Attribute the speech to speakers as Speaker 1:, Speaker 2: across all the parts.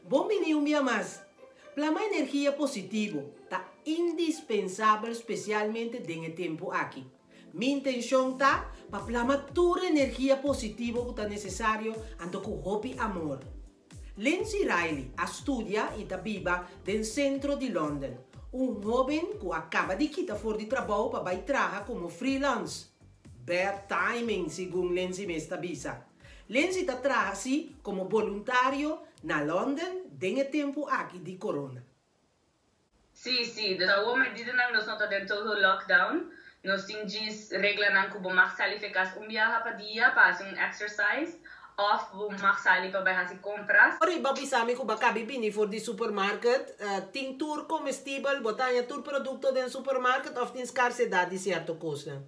Speaker 1: Bom menino mais. Plama energia positivo tá indispensável especialmente nesse tempo aqui. Minha intenção tá para plama toda energia positiva que tá necessário ando com hobby amor. Lindsay Riley estuda e tá viva no centro de Londres. Jovem que acaba de quitar fora de trabalho para vai trabalhar como freelance. Bad timing, segundo Lindsay me está. Lindsay está trabalhando como voluntário na Londres nesse tempo aqui de corona.
Speaker 2: Sim, da uma medida nós não está dentro do lockdown. Nós temos regras não que vamos ficar dia para dia para fazer exercise. Of vamos para fazer compras.
Speaker 1: Ora, babi sami ko baka bibini for the supermarket, ting tour comestível, botanya tour produto den supermarket of tin scarsidade de certo custo.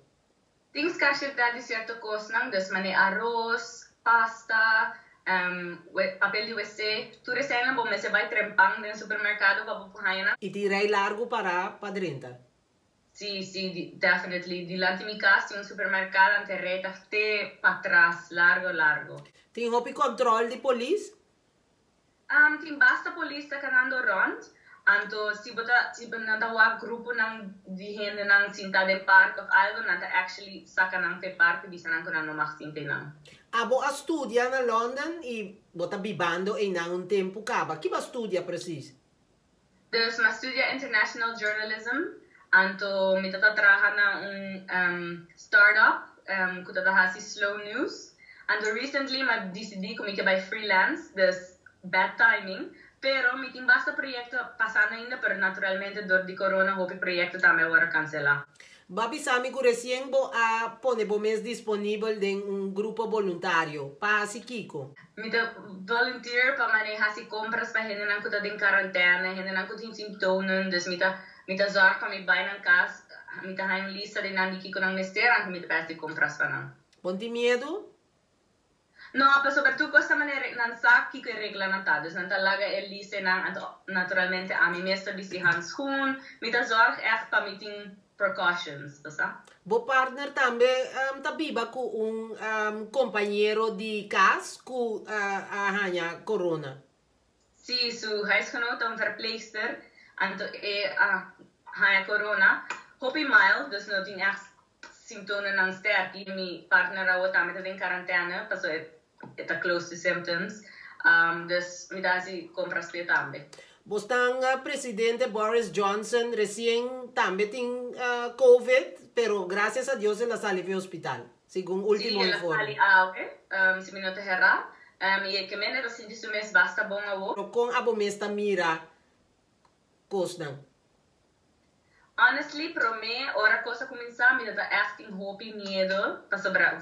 Speaker 2: Tem escassez de certo custo, dus mane arroz, pasta, papel de WC, tudo isso aí bom, você vai trempang no supermercado para buhayan.
Speaker 1: E tirei largo para dentro.
Speaker 2: Sim, definitely. Di lá tem casa, um supermercado anterreta até para trás, largo.
Speaker 1: Tem hobby controle de polícia?
Speaker 2: Tem basta polícia canando rond. Anto se nada o grupo nang de gente nang sinta de parque of algo nada actually saka nang te parque bisa nang kunan no maxinte nang.
Speaker 1: Abo a studia na London e bota bibando e nang un tempo kaba. Que ba studia precis?
Speaker 2: Dus ma studia international journalism. Anto mi trabaja na startup que trabaja slow news. Anto recently ma decidi como que vai freelance, dus bad timing. Pero mi tem basta proyecto pasando ainda, pero naturalmente dor de corona hope proyecto também agora cancelar.
Speaker 1: Babi sami ko recien bo a pone bo mes disponível de un grupo voluntario pa si Kiko.
Speaker 2: Mi te volunteer pa manejar si compras pa gente nang kuta din quarantena, gente nang kutin symptomen, dus mi te zorg pa mi bay ng kas, mi te hain lista din nang di Kiko nang mister, mi te pesti compras pa nang.
Speaker 1: Ponti miedo?
Speaker 2: No, pero soprattutto questa maniera non sa chi che regla nata, dus non talaga lista nang naturalmente a mi meester di si handschoen, mi te zorg echt pa meeting precautions, basta.
Speaker 1: Bo partner tambe tabiba ku un compañero di cas ku hanya corona.
Speaker 2: Sí, su huisgenoot, een verpleegster, en hanya corona. Hoppie mild, dus no din echt symptomen ng sterk. Mi partner raw tamit in quarantaine, paso ita close to symptoms. Dus mi dasi compras pe tambe.
Speaker 1: Bostang presidente Boris Johnson recién también tiene COVID, pero gracias a Dios en la salió de hospital, según último informe.
Speaker 2: Okay. Si minuto herra, y que menos los síntomas mes basta bom avo.
Speaker 1: Pero con abo mesta mira costan.
Speaker 2: Honestly, para mí, ahora cosa comienza, me da echt in hoop y miedo,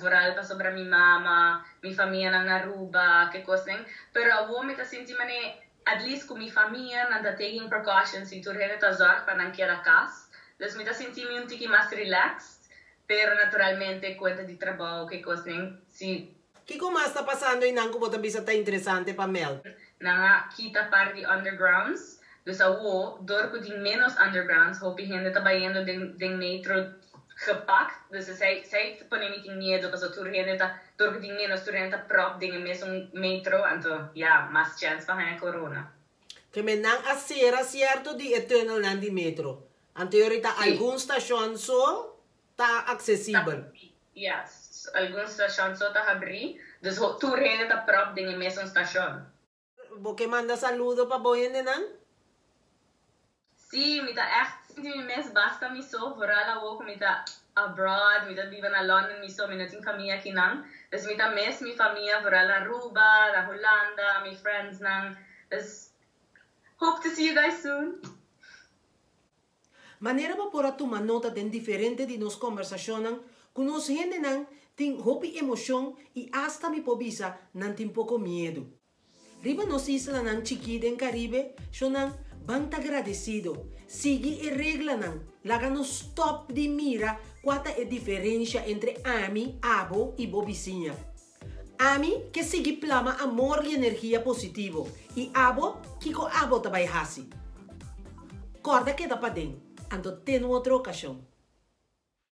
Speaker 2: vooral para sobre mi mamá, mi familia en Aruba, que cosas, pero avo me da senti mane at least com mi família, não está taking precautions e tudo está zorg para não quedar casa. Dus me está sentindo um pouquinho mais relaxed, pero naturalmente conta de trabalho que coisa se
Speaker 1: que como está passando e não como também está interessante para Mel.
Speaker 2: Nanga kita par de undergrounds, dus awo door ko din menos undergrounds, hope gente está bayendo den metro gepakt, dus zij pone meeting miedo, kasi tur gente está door ko din menos tur gente prop den mesmo metro, anto ja, mas chance pa hanya corona.
Speaker 1: Que me nang asera cierto di eternal nan di metro. Anteriorita algum station so ta accessible.
Speaker 2: Yes, algum station so ta abri, dus tur gente está prop den mesmo station.
Speaker 1: Bo que manda saludo pa boyen nan?
Speaker 2: Sí, mi ta echt mi mes basta mi so, vooral ook mi ta abroad, mi ta viva na London mi so, mi nating familia kinang. Dus mi ta mes mi familia vooral na Aruba, na Hollanda, mi friends nang. Dus hope to see you guys soon.
Speaker 1: Maneira pa pora tomar nota den diferente de nos conversacionan, con nos gente nang ting hopi emoción y hasta mi pobisa nan tin poco miedo. Riba nos isla nang chiquita en Caribe, sonan banta agradecido. Sigue e regla nan. Laga no stop di mira quanta è differenza entre ami, abo e bobicinha. Ami que sigue plama amor e energia positivo. E abo que co abo tabay hasi. Corda que da pa den. Ando ten outra ocasião.